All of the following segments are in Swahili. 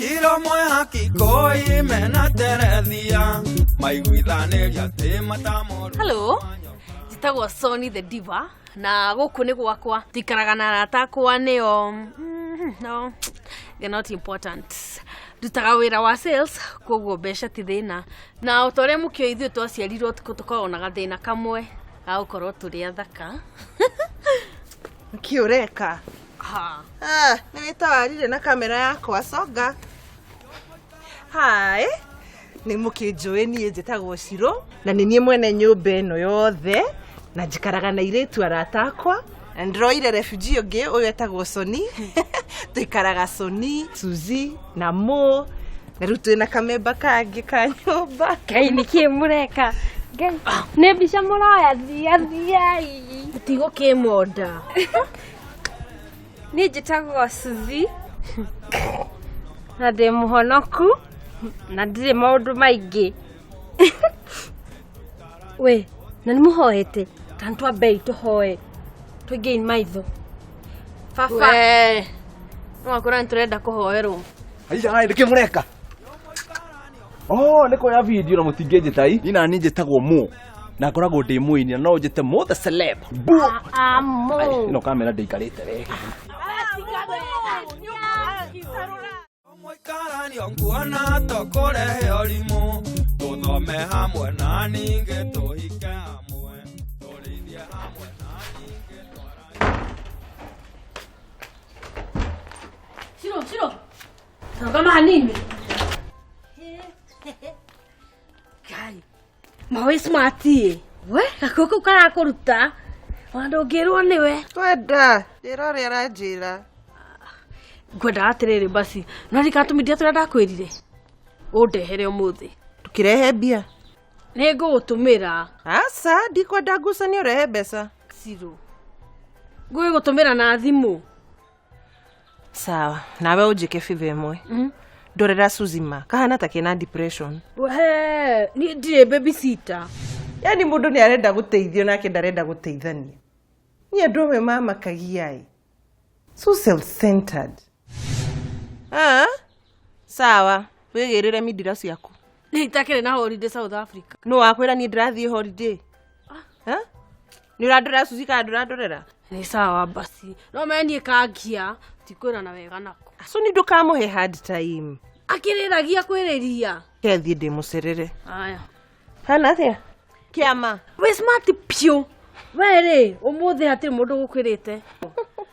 Hello, jitagwo Sony the Diva na guku ni gwakwa Tuikaranie atakwa nio no not important. Dutaga wira wa sales koguo besha ti thina na utore mukio ithu twaciarirwo tukorwo na gathina kamwe ga ukorwo turi athaka kiureka ni tawarire na kamera yakwa songa. Hai ni mukinjoe nie njitagwo Ciro na ni nie mwene nyumba eno yothe na njikaraga na iretu aratakwa ndroire refugee ungi uyu etagwo Sony tuikaraga Sony Suzi na Mo na rutu na kamemba kangi ka nyumba kai niki mureka ngai ne bisha muraya thia tigo kemoda ni njitagwo Suzi na de muhonoku na ndire maundu maingi we na ni muhoete tantwa bei tuhoe tugain maitho fafa we no kora nturenda kuhoerwo aiya ndike mureka niko ya video na mutingeje tai ina ni njitagwo Mo na koragwo ndi muini no njite Mo the celeb Mo no kamera ndeikarite wega Tuikaranie tokorehe orimu tuthome hamwe na ninge tuhike hamwe turithie hamwe na ninge Ciro kama hanini kai mawe smarti we kakoko kara kuruta wandogerwo niwe twenda njira ria ranjira gwenda atiriri basi no rikatumidia turenda kwirire undehere umuthi tukirehe bia ni ngugutumira asa ndikwenda ngucanio rehe mbeca Ciro ngugutumira na thimu sawa nawe ujike five imwe ndorera Suzima kahana takena depression we ni ndire babysitter yani mundu ni arenda guteithio nake ndarenda guteithania ni andu mama kagiai so self-centered sawa wigirire midira ciaku ni itakire na holiday South Africa no wakwira ni ndirathie holiday ni urandora Suzi ka ndurandorera ni sawa basi no meni kagia tikwira na wega nako aso ni ndukamuhe hard time akiriragia kwiriria kethi ndi mucerere aya hana thia kiama we smart pio were umuthi hatiri mundu gukwirite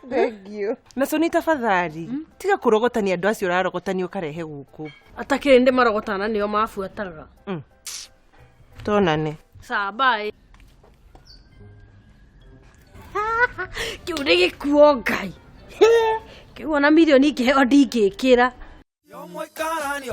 thank you na Sony tafadhali tiga kurogotania andu acio urarogotania ukarehe guku atakire ndi marogotana nio mafuataga tonane sawa bye kiurege kuongai kiona milioni ingeheo ndingikira yo Tuikaranie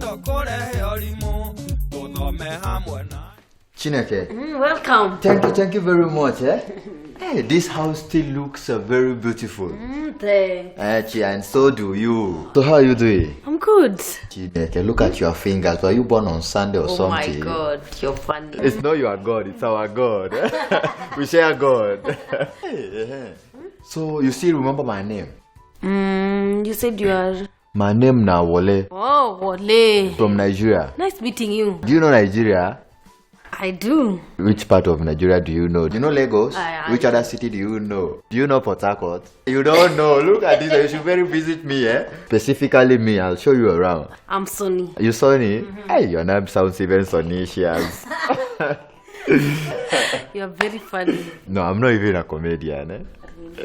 tokorehe orimu tuthome hamwe na Chineke. Welcome. Thank you very much. Hey, this house still looks very beautiful. Thanks. And so do you. So how are you doing? I'm good. Chineke, look at your fingers. Were you born on Sunday or something? Oh my God, you're funny. It's not your God, it's our God. We share God. So you still remember my name? You said you are... My name na Wole. Oh, Wole. From Nigeria. Nice meeting you. Do you know Nigeria? I do. Which part of Nigeria do you know? Do you know Lagos? I Which other city do you know? Do you know Port Harcourt? You don't know. Look at this. You should very visit me, Specifically me. I'll show you around. I'm Sony. You Sony? Hey, your name sounds even Sonicious. You're very funny. No, I'm not even a comedian,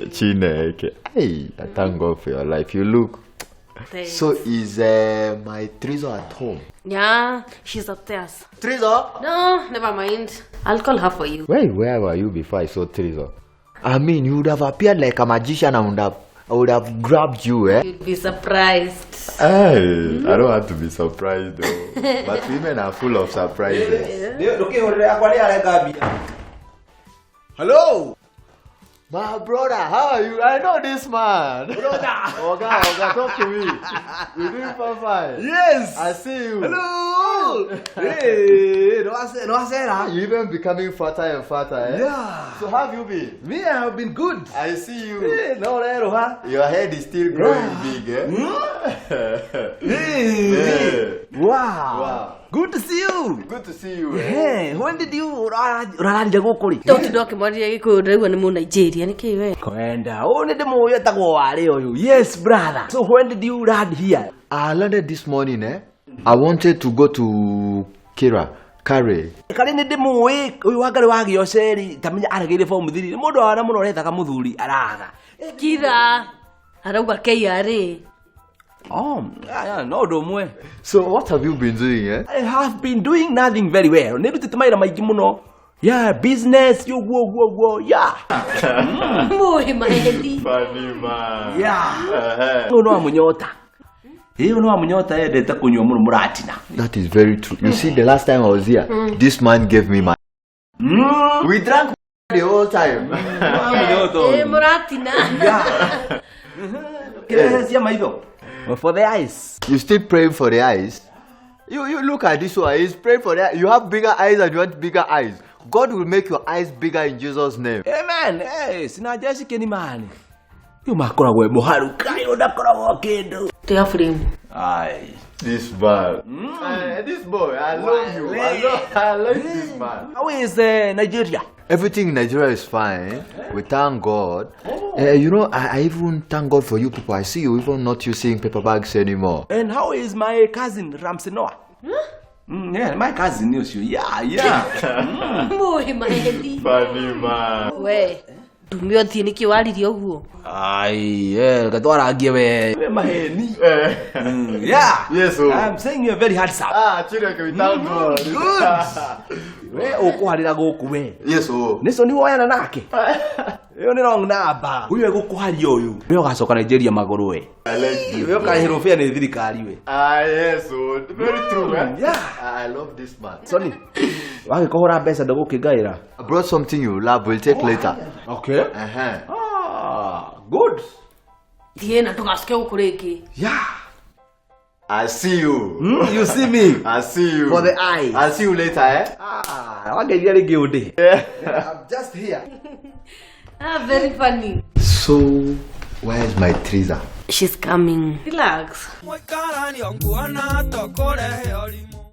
Chineke. Hey, I thank God for your life. You look. Thanks. So is my Trezo at home? Yeah, she's upstairs. Trezo? No, never mind. I'll call her for you. Where were you before I saw Trezo? I mean, you would have appeared like a magician and I would have grabbed you, You'd be surprised. Hey, I don't want to be surprised though. But women are full of surprises. Hello. My brother, how are you? I know this man. Brother. Oga, talk to me. You doing fine? Yes. I see you. Hello. Hey, no I said that. You even becoming fatter and fatter, eh? Yeah. So how have you been? Me, I have been good. I see you. Hey, no, huh? Your head is still growing big, eh? Hey. Wow. Wow. Good to see you. Good to see you. Hey, when did you raranja gukuri? Don't ndoke mwaria gikuyu ndirigwa ni mu Nigeria niki we. Kwenda. Oh, ni demo yetagwo wale oyu. Yes, brother. So when did you land here? I landed this morning, eh? I wanted to go to Kare. Kare ni demo we uyu wagare wagi yoceri tamenya aragire form thiri. Mundu wana muno rethaga muthuri araga. Kira. Arauga KRA. Oh, yeah, no domwe. So what have you been doing, eh? I have been doing nothing very well. Nirutite maira maigi muno. Yeah, business, you go, yeah. Moi mahedi. Funny man. Yeah. No amunyota. No amunyota edeta kunywa muno muratina. That is very true. You see, the last time I was here, this man gave me my... We drank the whole time. Muratina. Yeah. For the eyes. You still praying for the eyes? You look at this one. He's praying for the eyes. You have bigger eyes and you want bigger eyes. God will make your eyes bigger in Jesus' name. Amen. Hey, sinajeshi keni mani. You makora we moharu kayo nakora wa kendo. Tia frame. Aye. This man. This boy, I love you. I love this man. How is Nigeria? Everything in Nigeria is fine. We thank God. You know, I even thank God for you people. I see you even not using paper bags anymore. And how is my cousin Ramsey Noah? Yeah, my cousin knows you. Yeah. Moi mahedi. Funny man. We. Dumio thini kiwalirio guo. Aye, yeah, gatwara ngie we maheni. Yeah. Yes, oh. I'm saying you're very handsome. Chireke, we thank God. Good. We ukuharira guku we. Yes, oh. Niso ni woyana nake. Yo ni wrong number. Uyu egukuharia uyu. We ugacoka Nigeria maguru we. I like you. We ukahiro fia ni thirikari we. Yes, oh. Very true, eh? Yeah. I love this man. Sonny. Wage kohora mbeca ndagukingaira. I brought something you love. We'll take later. Okay. Good. Tiena tugasike ukuriki. Yeah. I see you. You see me? I see you. For the eyes. I'll see you later, eh? Wage yale geude. I'm just here. Very funny. So, where's my Teresa? She's coming. Relax. Tuikaranie SN03 EP03.